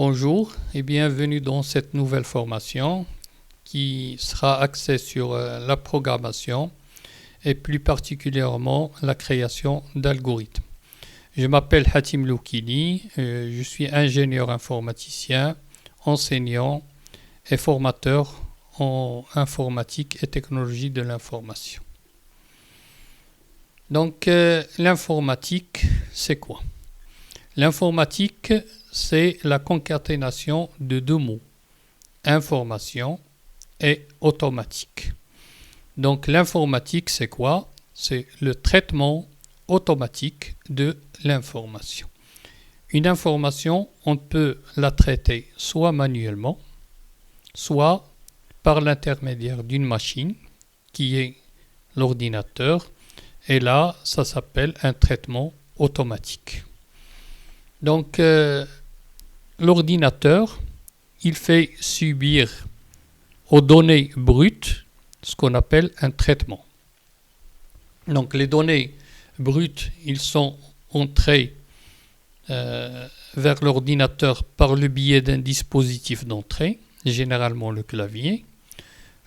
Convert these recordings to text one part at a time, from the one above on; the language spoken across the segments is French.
Bonjour et bienvenue dans cette nouvelle formation qui sera axée sur la programmation et plus particulièrement la création d'algorithmes. Je m'appelle Hatim Loukili, je suis ingénieur informaticien, enseignant et formateur en informatique et technologie de l'information. Donc l'informatique, c'est quoi? L'informatique, c'est la concaténation de deux mots, information et automatique. Donc l'informatique, c'est quoi? C'est le traitement automatique de l'information. Une information, on peut la traiter soit manuellement, soit par l'intermédiaire d'une machine qui est l'ordinateur. Et là, ça s'appelle un traitement automatique. Donc, l'ordinateur, il fait subir aux données brutes ce qu'on appelle un traitement. Donc, les données brutes, ils sont entrées vers l'ordinateur par le biais d'un dispositif d'entrée, généralement le clavier.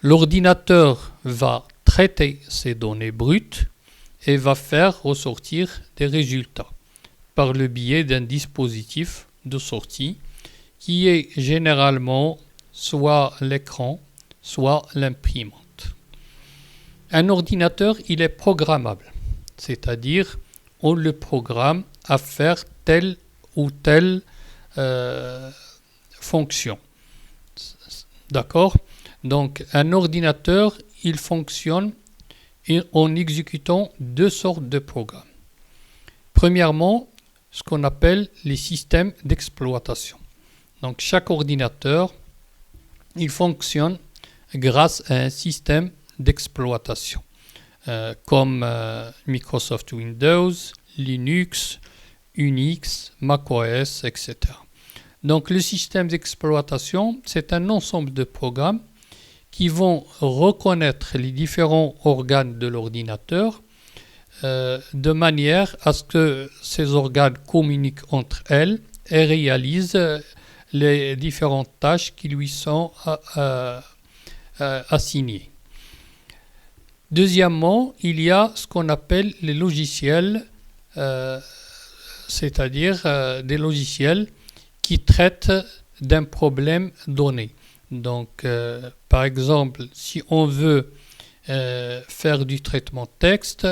L'ordinateur va traiter ces données brutes et va faire ressortir des résultats par le biais d'un dispositif de sortie qui est généralement soit l'écran, soit l'imprimante. Un ordinateur, il est programmable, c'est-à-dire on le programme à faire telle ou telle fonction. D'accord? Donc un ordinateur, il fonctionne en exécutant deux sortes de programmes. Premièrement, ce qu'on appelle les systèmes d'exploitation. Donc chaque ordinateur, il fonctionne grâce à un système d'exploitation, comme Microsoft Windows, Linux, Unix, macOS, etc. Donc le système d'exploitation, c'est un ensemble de programmes qui vont reconnaître les différents organes de l'ordinateur de manière à ce que ces organes communiquent entre elles et réalisent les différentes tâches qui lui sont assignées. Deuxièmement, il y a ce qu'on appelle les logiciels, c'est-à-dire des logiciels qui traitent d'un problème donné. Donc, par exemple, si on veut faire du traitement de texte,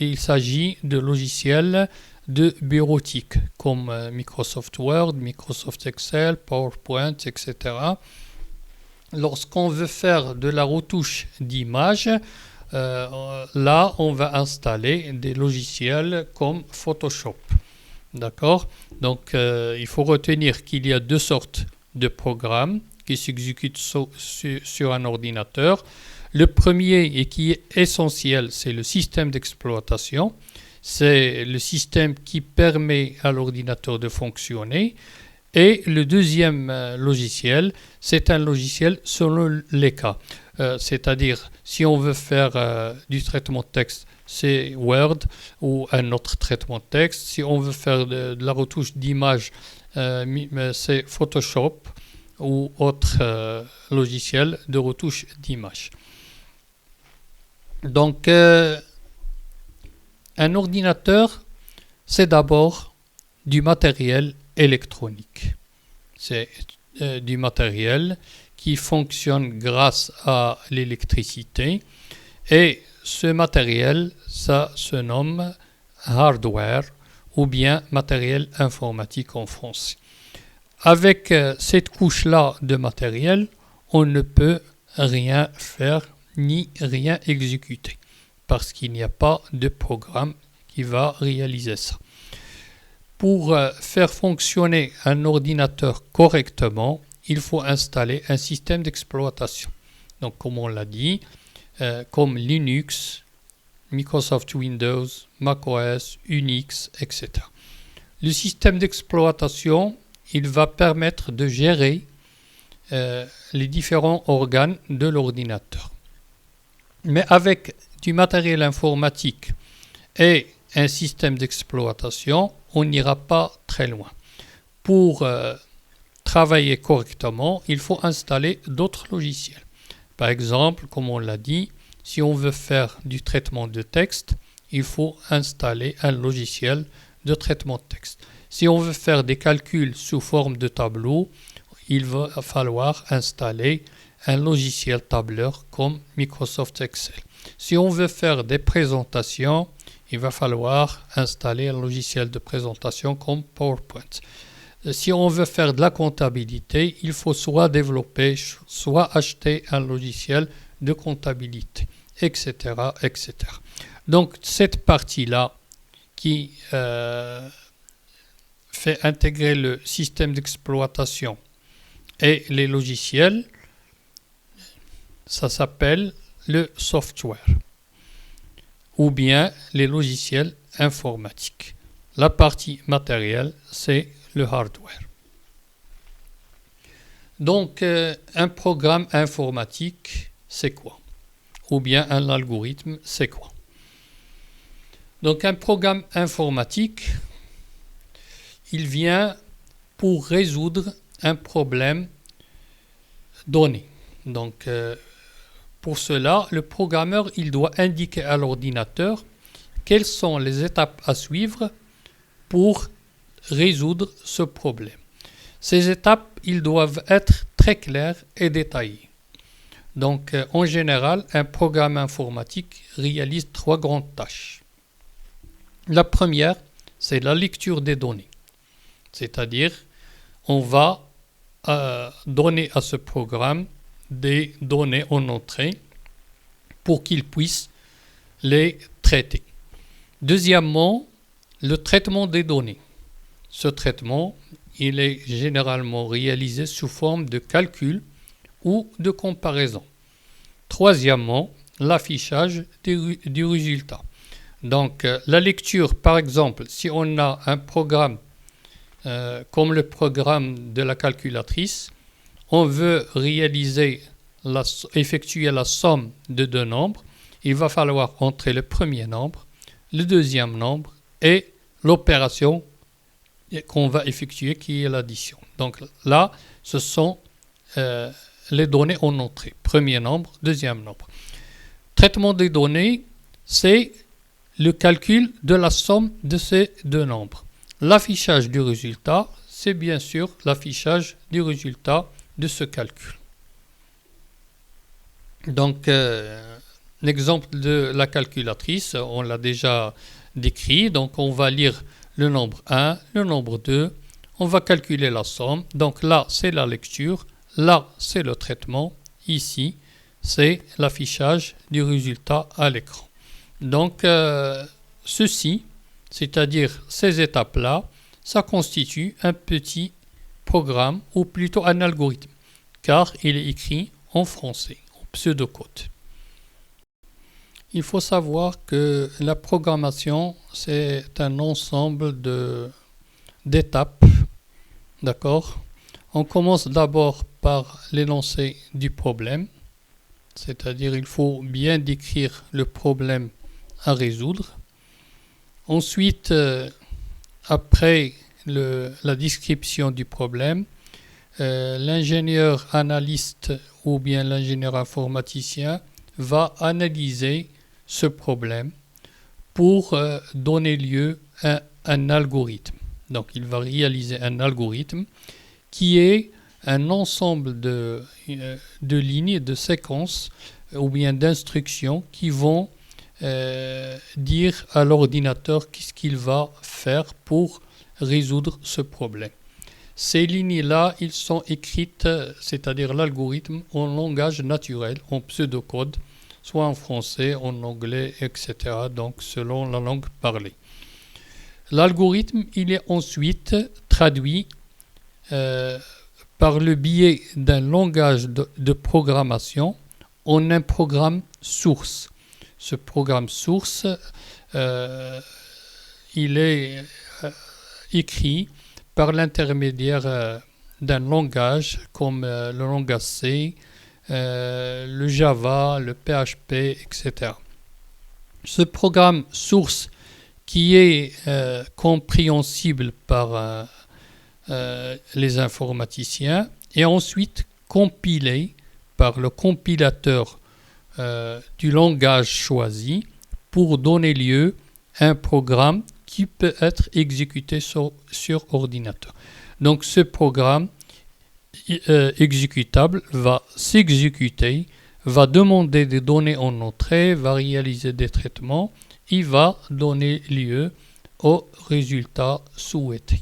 il s'agit de logiciels de bureautique comme Microsoft Word, Microsoft Excel, PowerPoint, etc. Lorsqu'on veut faire de la retouche d'image, là, on va installer des logiciels comme Photoshop. D'accord? Donc, il faut retenir qu'il y a deux sortes de programmes qui s'exécutent sur un ordinateur. Le premier et qui est essentiel, c'est le système d'exploitation. C'est le système qui permet à l'ordinateur de fonctionner. Et le deuxième logiciel, c'est un logiciel selon les cas. C'est-à-dire, si on veut faire du traitement de texte, c'est Word ou un autre traitement de texte. Si on veut faire de la retouche d'image, c'est Photoshop ou autre logiciel de retouche d'image. Donc, un ordinateur, c'est d'abord du matériel électronique. C'est du matériel qui fonctionne grâce à l'électricité. Et ce matériel, ça se nomme hardware ou bien matériel informatique en français. Avec cette couche-là de matériel, on ne peut rien faire ni rien exécuter parce qu'il n'y a pas de programme qui va réaliser ça. Pour faire fonctionner un ordinateur correctement, il faut installer un système d'exploitation. Donc, comme on l'a dit, comme Linux, Microsoft Windows, macOS, Unix, etc. Le système d'exploitation, il va permettre de gérer les différents organes de l'ordinateur. Mais avec du matériel informatique et un système d'exploitation, on n'ira pas très loin. Pour travailler correctement, il faut installer d'autres logiciels. Par exemple, comme on l'a dit, si on veut faire du traitement de texte, il faut installer un logiciel de traitement de texte. Si on veut faire des calculs sous forme de tableau, il va falloir installer un logiciel tableur comme Microsoft Excel. Si on veut faire des présentations, il va falloir installer un logiciel de présentation comme PowerPoint. Si on veut faire de la comptabilité, il faut soit développer, soit acheter un logiciel de comptabilité, etc., etc. Donc, cette partie-là qui fait intégrer le système d'exploitation et les logiciels, ça s'appelle le software ou bien les logiciels informatiques. La partie matérielle, c'est le hardware. Donc, un programme informatique, c'est quoi? Ou bien un algorithme, c'est quoi? Donc, un programme informatique, il vient pour résoudre un problème donné. Donc, pour cela, le programmeur, il doit indiquer à l'ordinateur quelles sont les étapes à suivre pour résoudre ce problème. Ces étapes, ils doivent être très claires et détaillées. Donc, en général, un programme informatique réalise 3 grandes tâches. La première, c'est la lecture des données. C'est-à-dire, on va donner à ce programme des données en entrée pour qu'il puisse les traiter. Deuxièmement, le traitement des données. Ce traitement, il est généralement réalisé sous forme de calcul ou de comparaison. Troisièmement, l'affichage du résultat. Donc, la lecture, par exemple, si on a un programme comme le programme de la calculatrice, on veut effectuer la somme de 2 nombres, il va falloir entrer le premier nombre, le deuxième nombre et l'opération qu'on va effectuer qui est l'addition. Donc là, ce sont les données en entrée. Premier nombre, deuxième nombre. Traitement des données, c'est le calcul de la somme de ces 2 nombres. L'affichage du résultat, c'est bien sûr l'affichage du résultat de ce calcul. Donc, l'exemple de la calculatrice, on l'a déjà décrit. Donc, on va lire le nombre 1, le nombre 2. On va calculer la somme. Donc là, c'est la lecture. Là, c'est le traitement. Ici, c'est l'affichage du résultat à l'écran. Donc, ceci, c'est-à-dire ces étapes-là, ça constitue un petit programme, ou plutôt un algorithme, car il est écrit en français, en pseudocode. Il faut savoir que la programmation, c'est un ensemble d'étapes, d'accord? On commence d'abord par l'énoncé du problème, c'est-à-dire il faut bien décrire le problème à résoudre. Ensuite, après la description du problème, l'ingénieur analyste ou bien l'ingénieur informaticien va analyser ce problème pour donner lieu à un algorithme. Donc, il va réaliser un algorithme qui est un ensemble de lignes, de séquences ou bien d'instructions qui vont dire à l'ordinateur qu'est-ce qu'il va faire pour résoudre ce problème. Ces lignes-là, ils sont écrites, c'est-à-dire l'algorithme, en langage naturel, en pseudocode, soit en français, en anglais, etc., donc selon la langue parlée. L'algorithme, il est ensuite traduit par le biais d'un langage de programmation en un programme source. Ce programme source, il est écrit par l'intermédiaire d'un langage comme le langage C, le Java, le PHP, etc. Ce programme source qui est compréhensible par les informaticiens et ensuite compilé par le compilateur du langage choisi pour donner lieu à un programme qui peut être exécuté sur ordinateur. Donc ce programme exécutable va s'exécuter, va demander des données en entrée, va réaliser des traitements et va donner lieu au résultat souhaité.